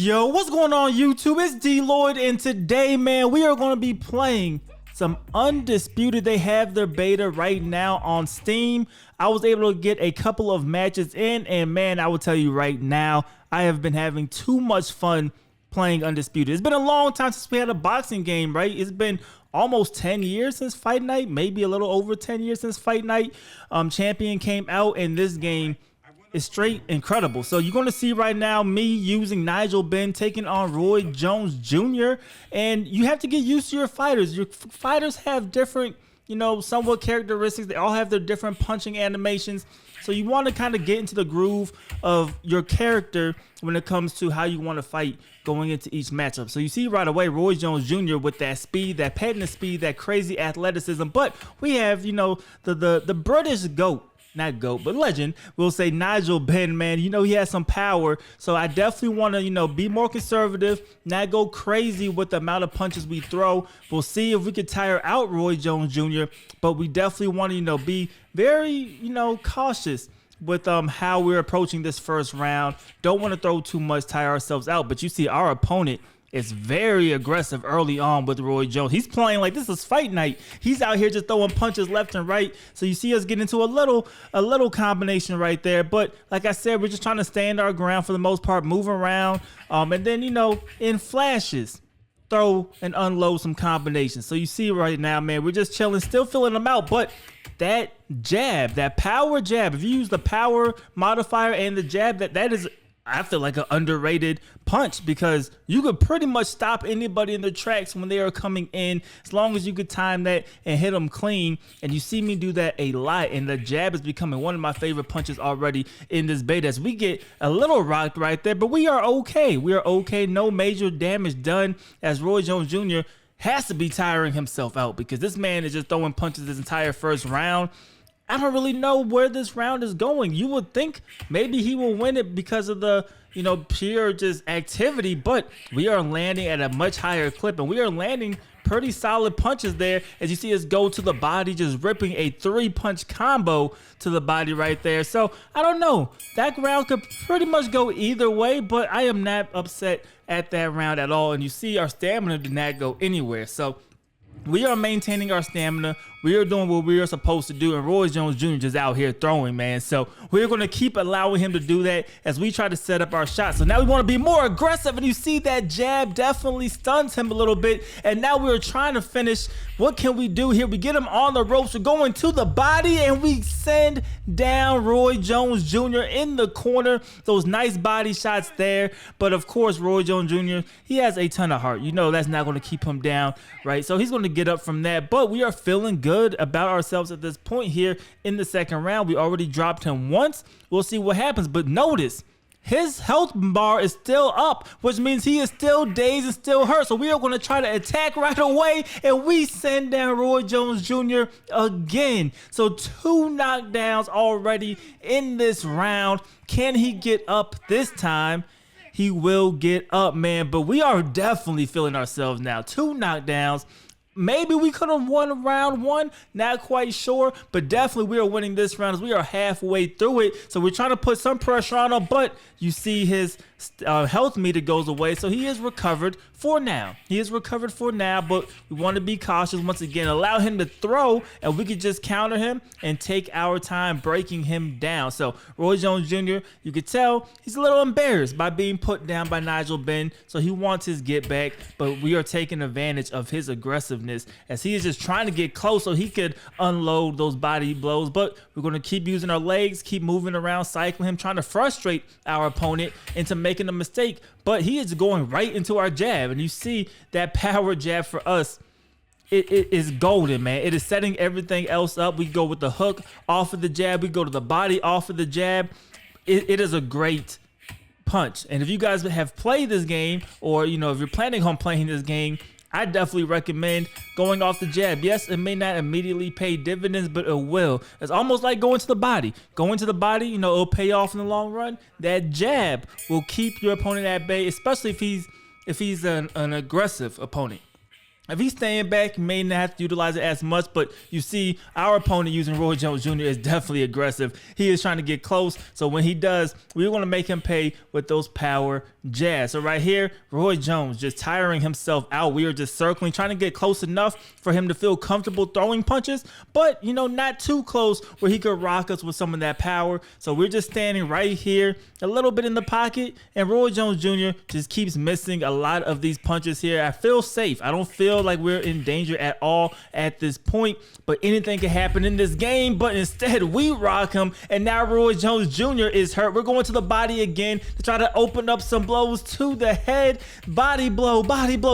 Yo, what's going on YouTube? It's DLloyd, and today, man, we are going to be playing some Undisputed. They have their beta right now on Steam. I was able to get a couple of matches in, and man, I will tell you right now, I have been having too much fun playing Undisputed. It's been a long time since we had a boxing game, right? It's been almost 10 years since Fight Night, maybe a little over 10 years since Fight Night. Champion came out, and this game is straight incredible. So you're going to see right now me using Nigel Benn taking on Roy Jones Jr. And you have to get used to your fighters. Your fighters have different, somewhat characteristics. They all have their different punching animations. So you want to kind of get into the groove of your character when it comes to how you want to fight going into each matchup. So you see right away Roy Jones Jr. with that speed, that patented speed, that crazy athleticism. But we have, the British GOAT. Not GOAT, but legend. We'll say Nigel Benn, man. He has some power. So I definitely want to, be more conservative, not go crazy with the amount of punches we throw. We'll see if we could tire out Roy Jones Jr., but we definitely want to, be very, cautious with how we're approaching this first round. Don't want to throw too much, tire ourselves out. But you see our opponent is very aggressive early on with Roy Jones. He's playing like this is Fight Night. He's out here just throwing punches left and right. So you see us get into a little combination right there. But like I said, we're just trying to stand our ground for the most part, move around, and then in flashes, throw and unload some combinations. So you see right now, man, we're just chilling, still filling them out. But that jab, that power jab, if you use the power modifier and the jab, that is, I feel like, an underrated punch, because you could pretty much stop anybody in their tracks when they are coming in, as long as you could time that and hit them clean. And you see me do that a lot, and the jab is becoming one of my favorite punches already in this beta. As we get a little rocked right there, but we are okay. We are okay. No major damage done, as Roy Jones Jr. has to be tiring himself out, because this man is just throwing punches this entire first round. I don't really know where this round is going. You would think maybe he will win it because of the, pure just activity, but we are landing at a much higher clip, and we are landing pretty solid punches there, as you see us go to the body, just ripping a 3-punch combo to the body right there. So I don't know, that round could pretty much go either way, but I am not upset at that round at all. And you see our stamina did not go anywhere. So we are maintaining our stamina. We are doing what we are supposed to do, and Roy Jones Jr. just out here throwing, man. So we're going to keep allowing him to do that as we try to set up our shots. So now we want to be more aggressive, and you see that jab definitely stuns him a little bit, and now we're trying to finish. What can we do here? We get him on the ropes. We're going to the body, and we send down Roy Jones Jr. in the corner. Those nice body shots there. But of course, Roy Jones Jr., he has a ton of heart. That's not going to keep him down, right? So he's going to get up from that. But we are feeling good about ourselves at this point here in the second round. We already dropped him once. We'll see what happens. But notice, his health bar is still up, which means he is still dazed and still hurt. So we are going to try to attack right away, and we send down Roy Jones Jr. again. So 2 knockdowns already in this round. Can he get up this time? He will get up, man. But we are definitely feeling ourselves now. 2 knockdowns. Maybe we could have won round 1, not quite sure, but definitely we are winning this round as we are halfway through it. So we're trying to put some pressure on him, but you see his health meter goes away, so he is recovered for now. He is recovered for now, but we want to be cautious once again. Allow him to throw, and we could just counter him and take our time breaking him down. So Roy Jones Jr., you could tell he's a little embarrassed by being put down by Nigel Benn, so he wants his get back, but we are taking advantage of his aggressiveness as he is just trying to get close so he could unload those body blows. But we're going to keep using our legs, keep moving around, cycling him, trying to frustrate our opponent into making a mistake. But he is going right into our jab, and you see that power jab for us, it is golden, man. It is setting everything else up. We go with the hook off of the jab, we go to the body off of the jab. It is a great punch. And if you guys have played this game, or if you're planning on playing this game, I definitely recommend going off the jab. Yes, it may not immediately pay dividends, but it will. It's almost like going to the body. Going to the body, it'll pay off in the long run. That jab will keep your opponent at bay, especially if he's an aggressive opponent. If he's staying back, he may not have to utilize it as much, but you see our opponent using Roy Jones Jr. is definitely aggressive. He is trying to get close, so when he does, we're going to make him pay with those power jabs. So right here, Roy Jones just tiring himself out. We are just circling, trying to get close enough for him to feel comfortable throwing punches, but, you know, not too close where he could rock us with some of that power. So we're just standing right here, a little bit in the pocket, and Roy Jones Jr. just keeps missing a lot of these punches here. I feel safe. I don't feel like we're in danger at all at this point, but anything can happen in this game. But instead we rock him, and now Roy Jones Jr. is hurt. We're going to the body again to try to open up some blows to the head. Body blow,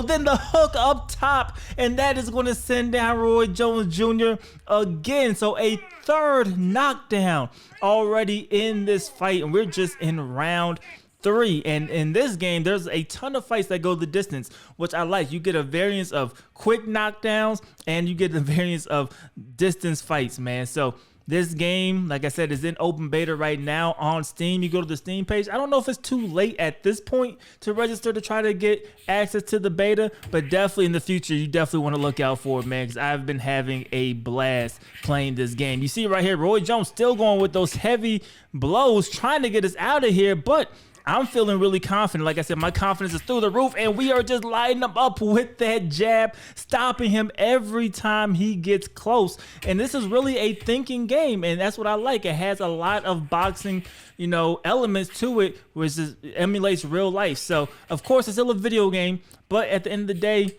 then the hook up top, and that is going to send down Roy Jones Jr. again. So a third knockdown already in this fight, and we're just in round 3. And in this game, there's a ton of fights that go the distance, which I like. You get a variance of quick knockdowns, and you get the variance of distance fights, man. So this game, like I said, is in open beta right now on Steam. You go to the Steam page. I don't know if it's too late at this point to register to try to get access to the beta, but definitely in the future, you definitely want to look out for it, man, because I've been having a blast playing this game. You see right here, Roy Jones still going with those heavy blows, trying to get us out of here, but I'm feeling really confident. Like I said, my confidence is through the roof, and we are just lighting him up with that jab, stopping him every time he gets close. And this is really a thinking game, and that's what I like. It has a lot of boxing, you know, elements to it, which emulates real life. So, of course, it's still a video game, but at the end of the day,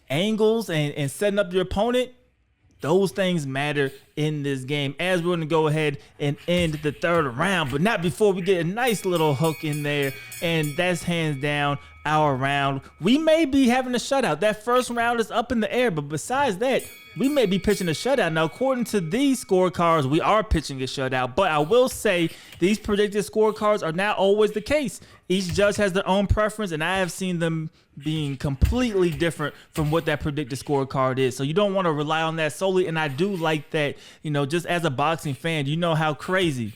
angles and setting up your opponent, those things matter in this game. As we're going to go ahead and end the third round, but not before we get a nice little hook in there, and that's hands down our round. We may be having a shutout. That first round is up in the air, but besides that, we may be pitching a shutout. Now, according to these scorecards, we are pitching a shutout, but I will say these predicted scorecards are not always the case. Each judge has their own preference, and I have seen them being completely different from what that predicted scorecard is. So you don't want to rely on that solely, and I do like that, you know, just as a boxing fan, you know how crazy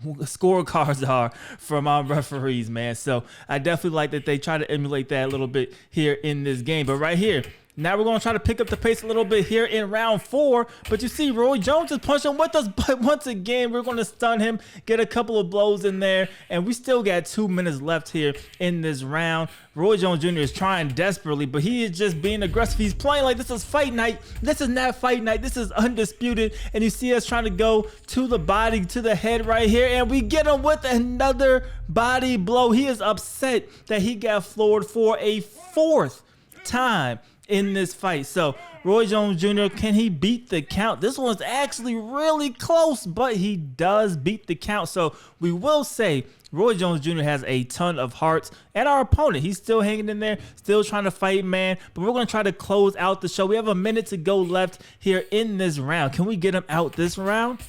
scorecards are from our referees, man. So I definitely like that they try to emulate that a little bit here in this game. But right here, now we're going to try to pick up the pace a little bit here in round 4. But you see Roy Jones is punching with us. But once again, we're going to stun him, get a couple of blows in there. And we still got 2 minutes left here in this round. Roy Jones Jr. is trying desperately, but he is just being aggressive. He's playing like this is fight night. This is not fight night. This is Undisputed. And you see us trying to go to the body, to the head right here. And we get him with another body blow. He is upset that he got floored for a 4th time in this fight. So Roy Jones Jr., can he beat the count? This one's actually really close, but he does beat the count. So we will say Roy Jones Jr. has a ton of hearts, and our opponent, he's still hanging in there, still trying to fight, man. But we're going to try to close out the show. We have a minute to go left here in this round. Can we get him out this round?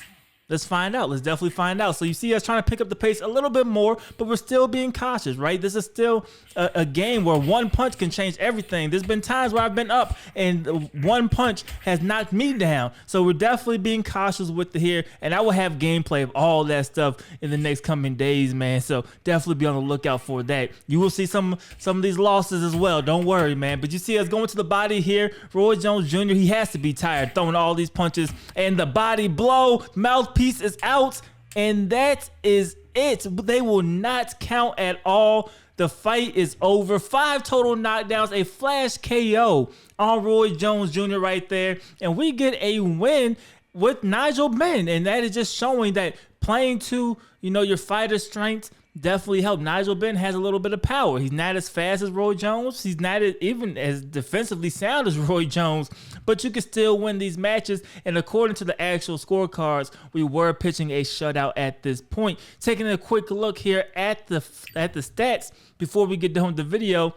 Let's find out. Let's definitely find out. So you see us trying to pick up the pace a little bit more, but we're still being cautious, right? This is still a game where one punch can change everything. There's been times where I've been up and one punch has knocked me down. So we're definitely being cautious with the here, and I will have gameplay of all that stuff in the next coming days, man. So definitely be on the lookout for that. You will see some of these losses as well. Don't worry, man. But you see us going to the body here. Roy Jones Jr., he has to be tired throwing all these punches, and the body blow, mouthpiece is out, and that is it. They will not count at all. The fight is over. 5 total knockdowns, a flash KO on Roy Jones Jr. right there, and we get a win with Nigel Benn, and that is just showing that playing to, you know, your fighter's strengths definitely help. Nigel Benn has a little bit of power. He's not as fast as Roy Jones. He's not even as defensively sound as Roy Jones, but you can still win these matches. And according to the actual scorecards, we were pitching a shutout at this point. Taking a quick look here at the stats before we get done with the video.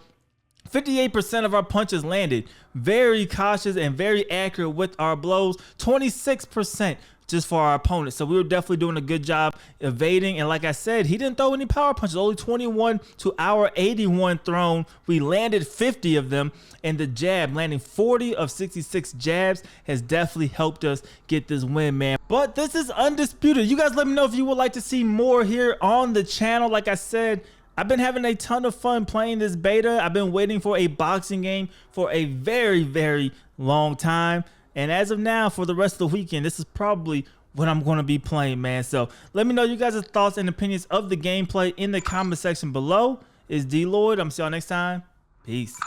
58% of our punches landed. Very cautious and very accurate with our blows. 26% just for our opponent. So we were definitely doing a good job evading. And like I said, he didn't throw any power punches. Only 21 to our 81 thrown. We landed 50 of them. And the jab, landing 40 of 66 jabs, has definitely helped us get this win, man. But this is Undisputed. You guys let me know if you would like to see more here on the channel. Like I said, I've been having a ton of fun playing this beta. I've been waiting for a boxing game for a very, very long time. And as of now, for the rest of the weekend, this is probably what I'm going to be playing, man. So let me know you guys' thoughts and opinions of the gameplay in the comment section below. It's DLloyd. I'm see y'all next time. Peace.